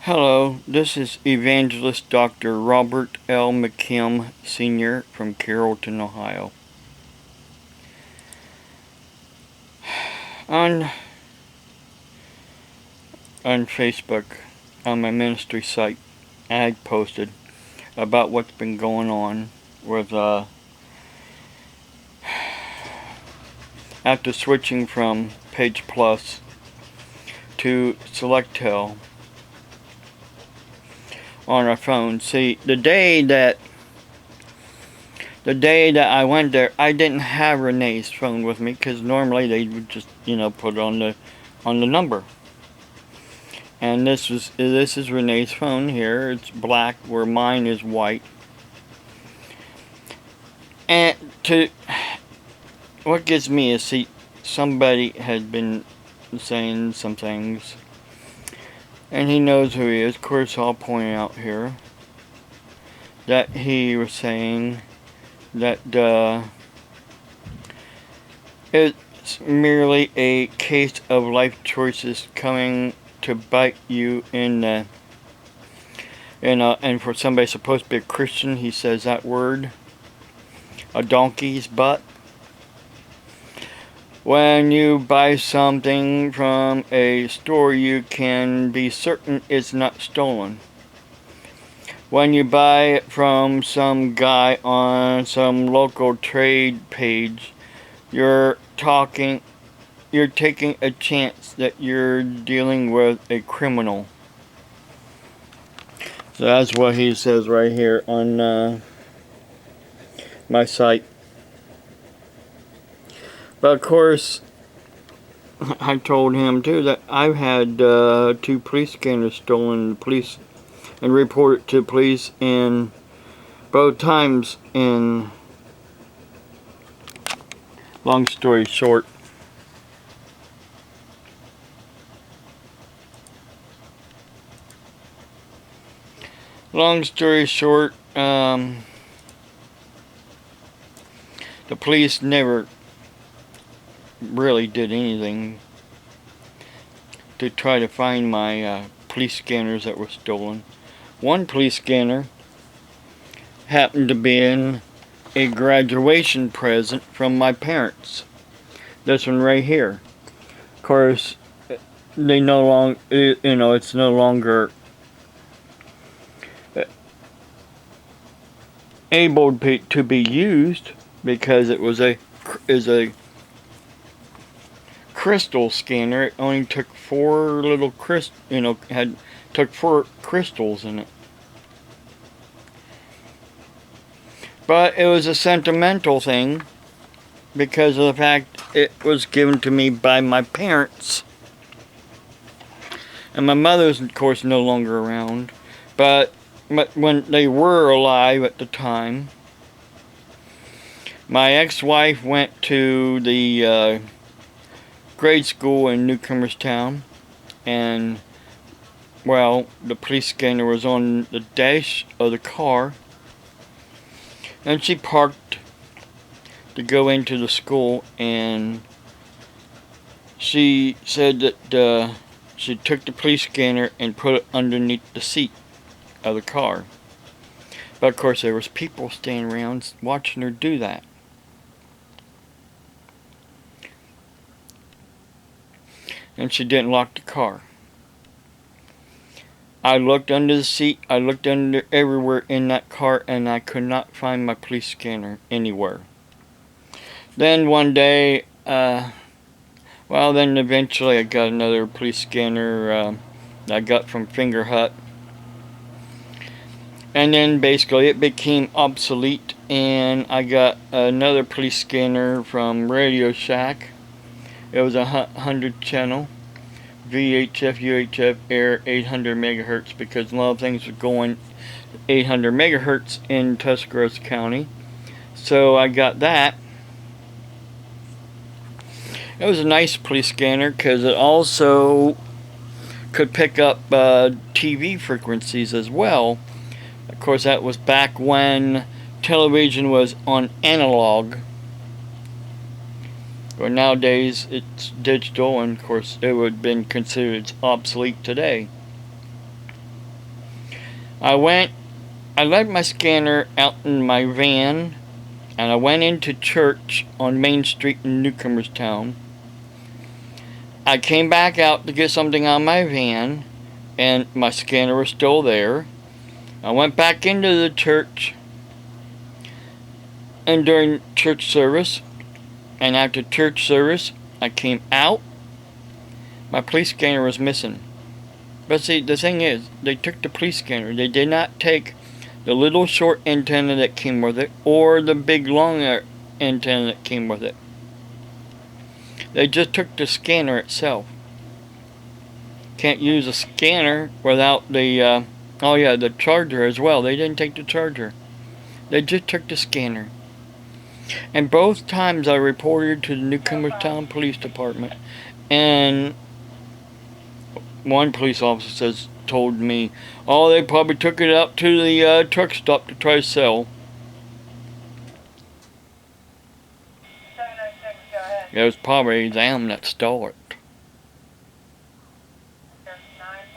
Hello, this is Evangelist Dr. Robert L. McKim, Sr. from Carrollton, Ohio. On Facebook, on my ministry site, I had posted about what's been going on with, after switching from Page Plus to Selectel on our phone. See, the day that I went there, I didn't have Renee's phone with me because normally they would just, put it on the number. And this is Renee's phone here. It's black, where mine is white. And what gets me is, see, somebody had been saying some things, and he knows who he is. Of course, I'll point out here that he was saying that it's merely a case of life choices coming to bite you in the, and for somebody supposed to be a Christian, he says that word, a donkey's butt. When you buy something from a store, you can be certain it's not stolen. When you buy it from some guy on some local trade page, you're taking a chance that you're dealing with a criminal. So that's what he says right here on my site. But of course, I told him too that I've had 2 police scanners stolen, and reported to police in both times. In long story short, the police never really did anything to try to find my police scanners that were stolen. One police scanner happened to be in a graduation present from my parents. This one right here. Of course, they no longer, it's no longer able to be used because it was a crystal scanner. It only took 4 little took 4 crystals in it. But it was a sentimental thing because of the fact it was given to me by my parents. And my mother's, of course, no longer around. But when they were alive at the time, my ex-wife went to the grade school in Newcomerstown, and, well, the police scanner was on the dash of the car, and she parked to go into the school, and she said that she took the police scanner and put it underneath the seat of the car. But of course there was people standing around watching her do that. And she didn't lock the car. I looked under the seat, I looked under everywhere in that car, and I could not find my police scanner anywhere. Then one day, then eventually I got another police scanner I got from Finger Hut. And then basically it became obsolete, and I got another police scanner from Radio Shack. It was a 100 channel. VHF, UHF, air 800 megahertz, because a lot of things were going 800 megahertz in Tuscarawas County. So I got that. It was a nice police scanner because it also could pick up TV frequencies as well. Of course, that was back when television was on analog. But nowadays it's digital, and of course it would have been considered obsolete today. I left my scanner out in my van, and I went into church on Main Street in Newcomer's Town. I came back out to get something on my van, and my scanner was still there. I went back into the church, and during church service, and after church service, I came out. My police scanner was missing. But see, the thing is, they took the police scanner. They did not take the little short antenna that came with it, or the big long antenna that came with it. They just took the scanner itself. Can't use a scanner without the, the charger as well. They didn't take the charger. They just took the scanner. And both times I reported to the Newcomerstown Police Department, and one police officer told me, oh, they probably took it out to the truck stop to try to sell. 706, go ahead. It was probably them that stole it.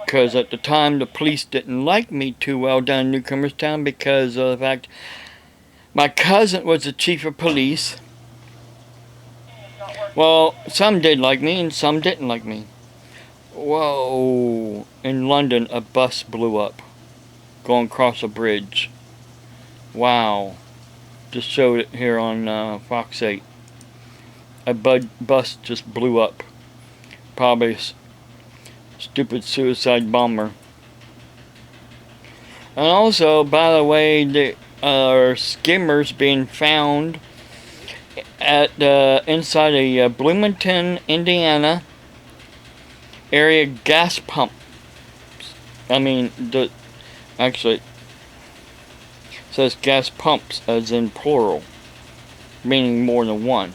Because at the time, the police didn't like me too well down in Newcomerstown because of the fact my cousin was the chief of police. Well, some did like me and some didn't like me. Whoa. In London, a bus blew up going across a bridge. Wow. Just showed it here on Fox 8. A bus just blew up. Probably stupid suicide bomber. And also, by the way, there are skimmers being found at inside a Bloomington, Indiana area gas pump. I mean, actually it says gas pumps as in plural, meaning more than one.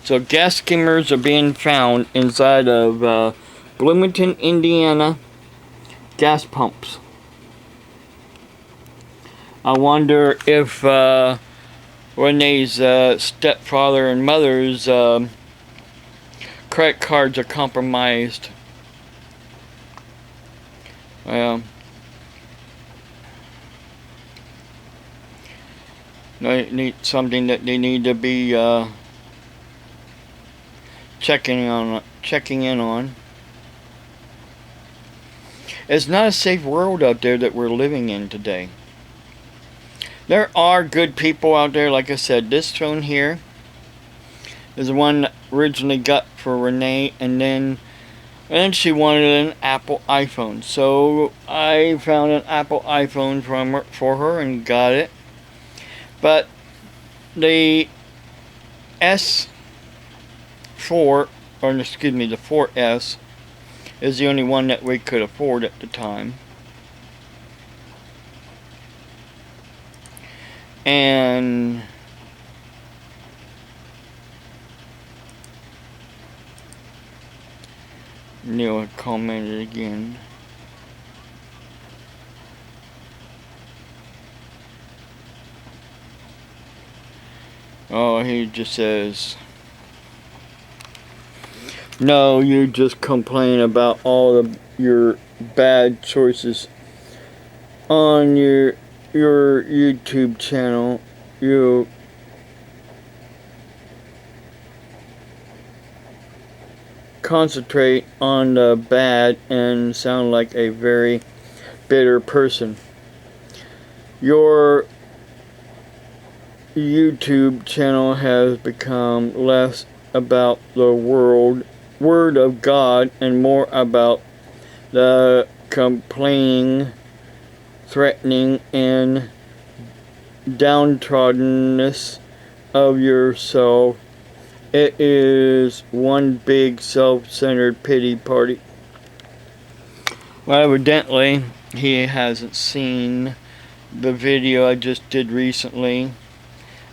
So gas skimmers are being found inside of Bloomington, Indiana gas pumps. I wonder if Renee's stepfather and mother's credit cards are compromised. Well, they need something that they need to be checking in on. It's not a safe world out there that we're living in today. There are good people out there. Like I said, this phone here is the one that originally got for Renee, and then she wanted an Apple iPhone. So I found an Apple iPhone for her and got it. But the the 4S is the only one that we could afford at the time. And Neil had commented again. Oh, he just says, no, you just complain about all of your bad choices on your YouTube channel. You concentrate on the bad and sound like a very bitter person. Your YouTube channel has become less about the word of God and more about the complaining, threatening, and downtroddenness of yourself. It is one big self-centered pity party. Well, evidently, he hasn't seen the video I just did recently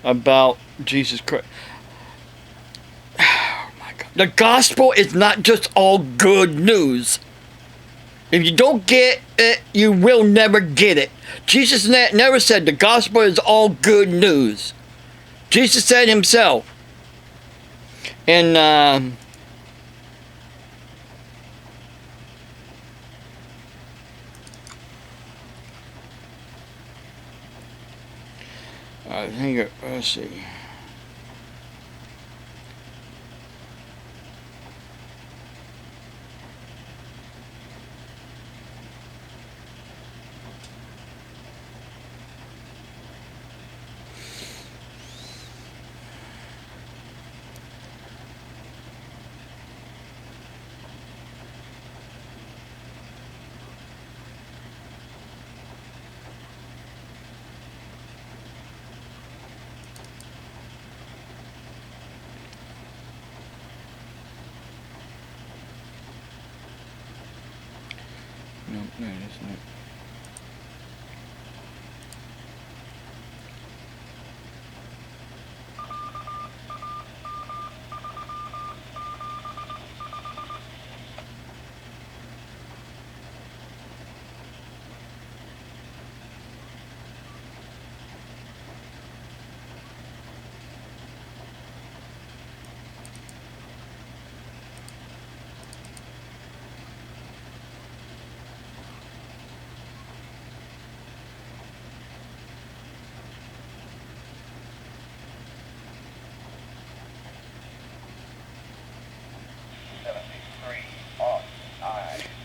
about Jesus Christ. Oh my God. The gospel is not just all good news. If you don't get it, you will never get it. Jesus never said the gospel is all good news. Jesus said himself in I think let's see. No, that isn't it.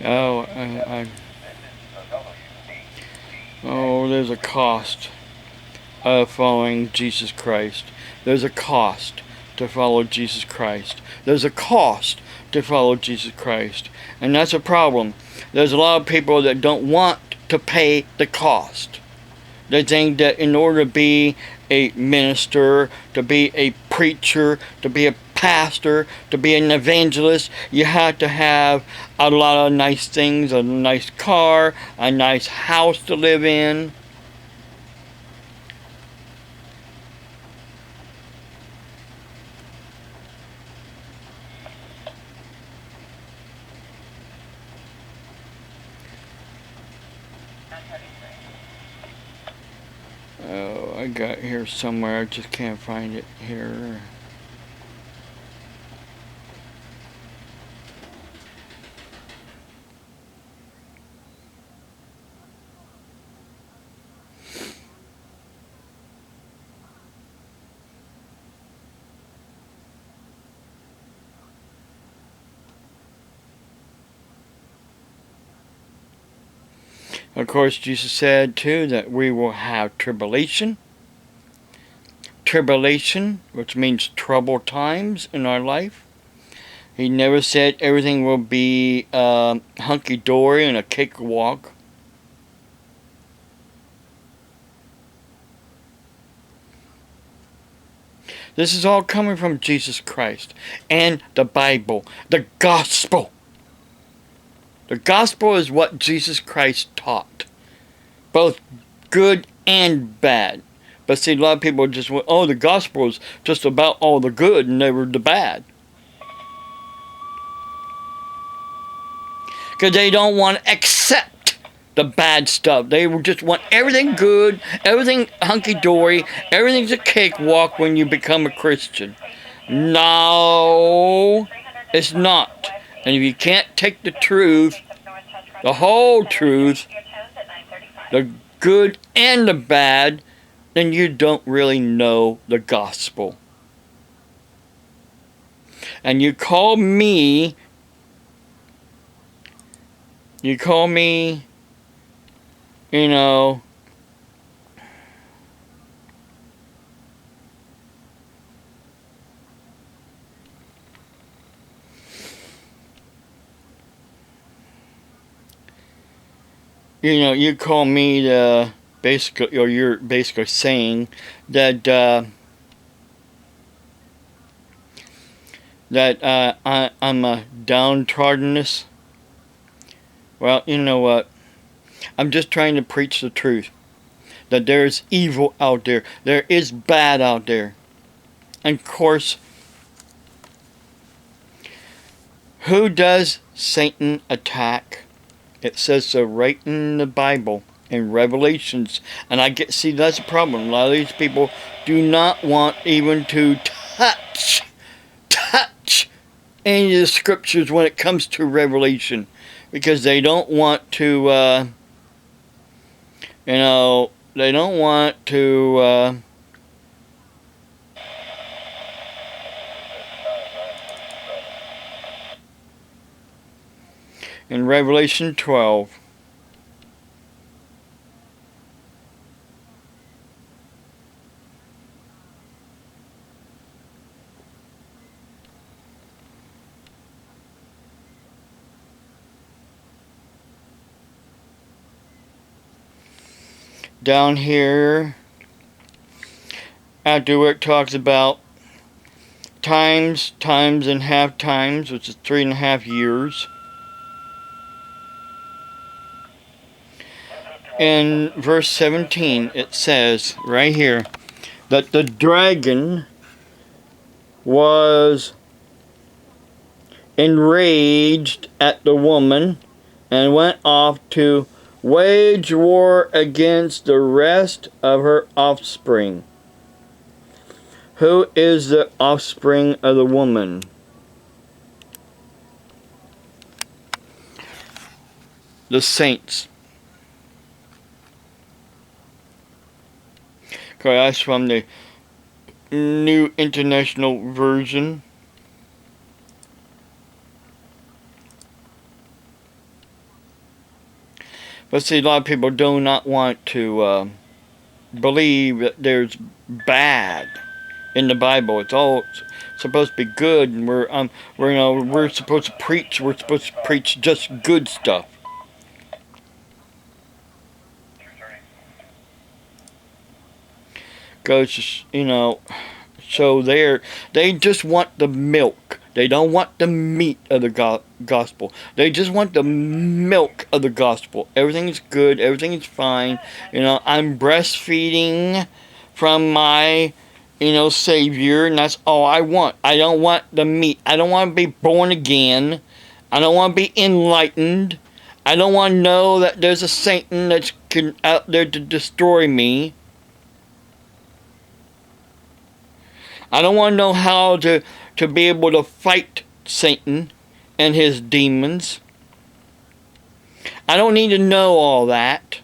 Oh, oh, there's a cost of following Jesus Christ. There's a cost to follow Jesus Christ. There's a cost to follow Jesus Christ. And that's a problem. There's a lot of people that don't want to pay the cost. They think that in order to be a minister, to be a preacher, to be a pastor, to be an evangelist, you have to have a lot of nice things, a nice car, a nice house to live in. Oh, I got here somewhere, I just can't find it here. Of course, Jesus said too that we will have tribulation. Tribulation, which means troubled times in our life. He never said everything will be hunky-dory and a cakewalk. This is all coming from Jesus Christ and the Bible, the gospel. The gospel is what Jesus Christ taught, both good and bad. But see, a lot of people just went, oh, the gospel is just about all the good and never the bad. Because they don't want to accept the bad stuff. They just want everything good, everything hunky-dory, everything's a cakewalk when you become a Christian. No, it's not. And if you can't take the truth, the whole truth, the good and the bad, then you don't really know the gospel. And you call me, you know, you call me the basically, or you're basically saying that I'm a downtroddenness. Well, you know what? I'm just trying to preach the truth. That there is evil out there. There is bad out there. And of course, who does Satan attack? It says so right in the Bible, in Revelations. And see, that's a problem. A lot of these people do not want even to touch any of the scriptures when it comes to Revelation. Because they don't want to, they don't want to in Revelation 12. Down here, after where it talks about times, and half times, which is 3.5 years. In verse 17, it says right here that the dragon was enraged at the woman and went off to wage war against the rest of her offspring. Who is the offspring of the woman? The saints. Okay, that's from the New International Version. But see, a lot of people do not want to believe that there's bad in the Bible. It's all supposed to be good, and we're supposed to preach. We're supposed to preach just good stuff. Because so they just want the milk. They don't want the meat of the gospel. They just want the milk of the gospel. Everything is good. Everything is fine. I'm breastfeeding from my, Savior, and that's all I want. I don't want the meat. I don't want to be born again. I don't want to be enlightened. I don't want to know that there's a Satan that's out there to destroy me. I don't want to know how to be able to fight Satan and his demons. I don't need to know all that.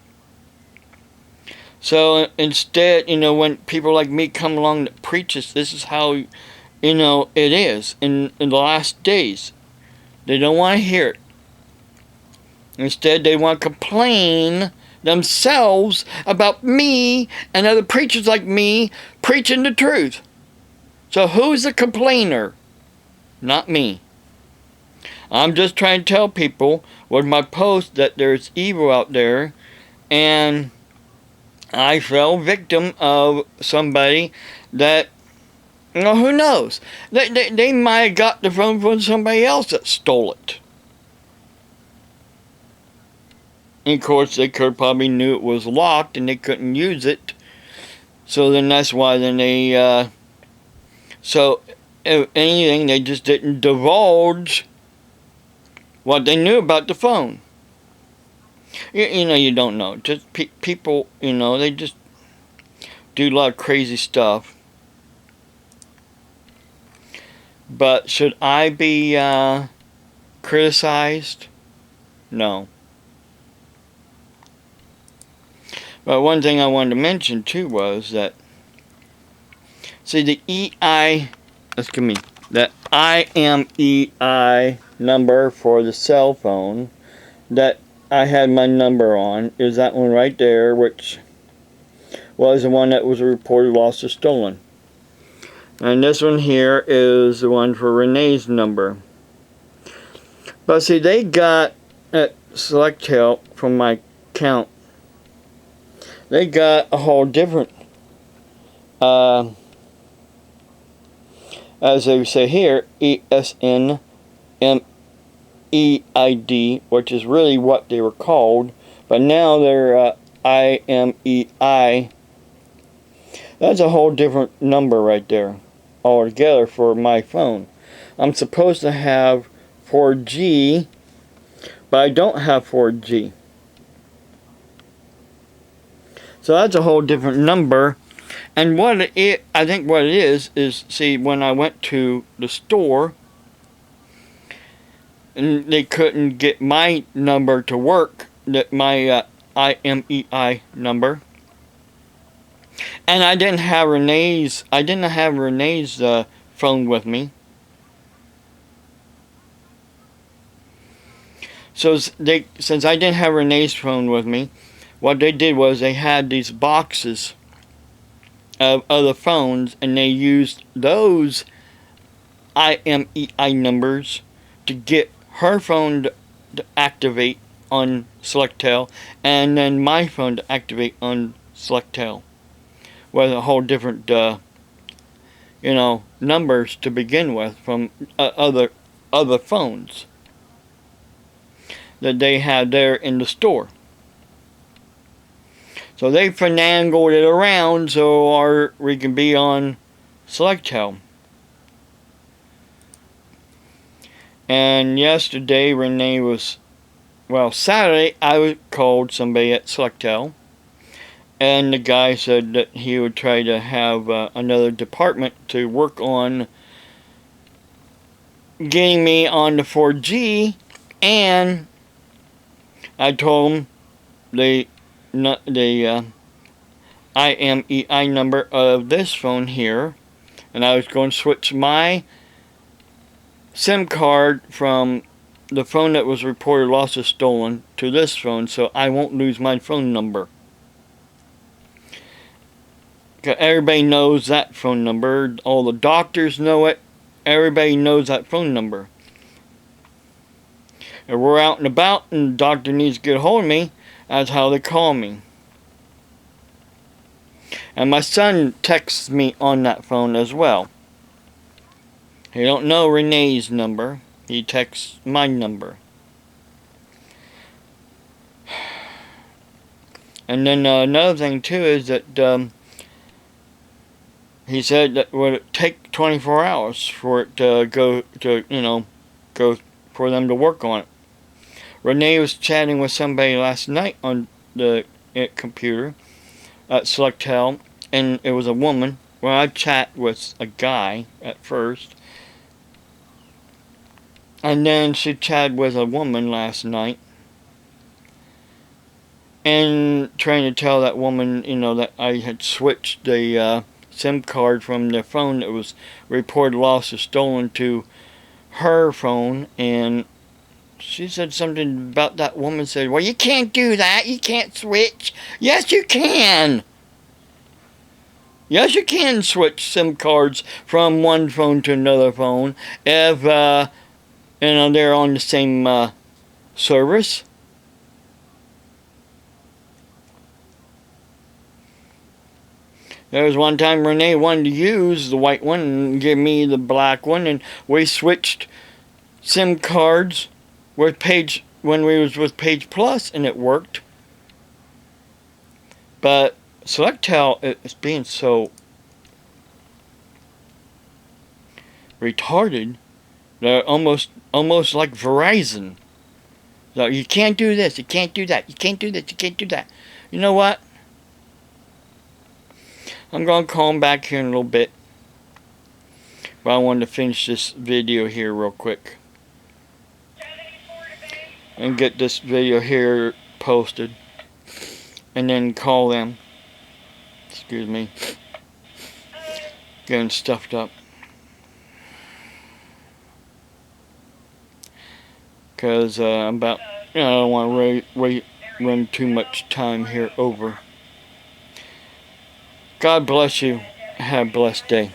So instead, when people like me come along that preaches, this is how, it is in the last days. They don't want to hear it. Instead, they want to complain themselves about me and other preachers like me preaching the truth. So who's the complainer? Not me. I'm just trying to tell people with my post that there's evil out there, and I fell victim of somebody that, who knows? They might have got the phone from somebody else that stole it. And of course, they probably knew it was locked and they couldn't use it. So then that's why they, so if anything, they just didn't divulge what they knew about the phone. You don't know. Just people, they just do a lot of crazy stuff. But should I be criticized? No. But one thing I wanted to mention too was that, see, the that IMEI number for the cell phone that I had my number on is that one right there, which was the one that was reported lost or stolen. And this one here is the one for Renee's number. But see, they got at SelectHelp from my account. They got a whole different, as they say here, ESNMEID, which is really what they were called, but now they're IMEI. That's a whole different number right there altogether for my phone. I'm supposed to have 4G, but I don't have 4G. So that's a whole different number. And I think what it is, see, when I went to the store, and they couldn't get my number to work, my IMEI number. And I didn't have Renee's phone with me. So since I didn't have Renee's phone with me, what they did was they had these boxes of other phones, and they used those IMEI numbers to get her phone to activate on Selectel, and then my phone to activate on Selectel, with a whole different, numbers to begin with from other phones that they had there in the store. So they finagled it around so we can be on Selectel. And yesterday, Saturday, I called somebody at Selectel, and the guy said that he would try to have another department to work on getting me on the 4G, and I told him the IMEI number of this phone here, and I was going to switch my SIM card from the phone that was reported lost or stolen to this phone, so I won't lose my phone number. Everybody knows that phone number. All the doctors know it. Everybody knows that phone number. If we're out and about and the doctor needs to get a hold of me, that's how they call me. And my son texts me on that phone as well. He don't know Renee's number. He texts my number. And then another thing too is that he said that it would take 24 hours for it to go for them to work on it. Renee was chatting with somebody last night on the computer at Selectel, and it was a woman. Well, I chat with a guy at first, and then she chatted with a woman last night, and trying to tell that woman, that I had switched the SIM card from the phone that was reported lost or stolen to her phone, and she said something about that woman said, well, you can't do that, you can't switch. Yes, you can. Yes, you can switch SIM cards from one phone to another phone if they're on the same service. There was one time Renee wanted to use the white one and give me the black one, and we switched SIM cards with when we was with Page Plus, and it worked. But Selectel is being so retarded. They're almost like Verizon. So you can't do this, you can't do that, you can't do this, you can't do that. You know what? I'm going to call him back here in a little bit. But I wanted to finish this video here real quick. And get this video here posted. And then call them. Excuse me. Getting stuffed up. Because I don't want to run too much time here over. God bless you. Have a blessed day.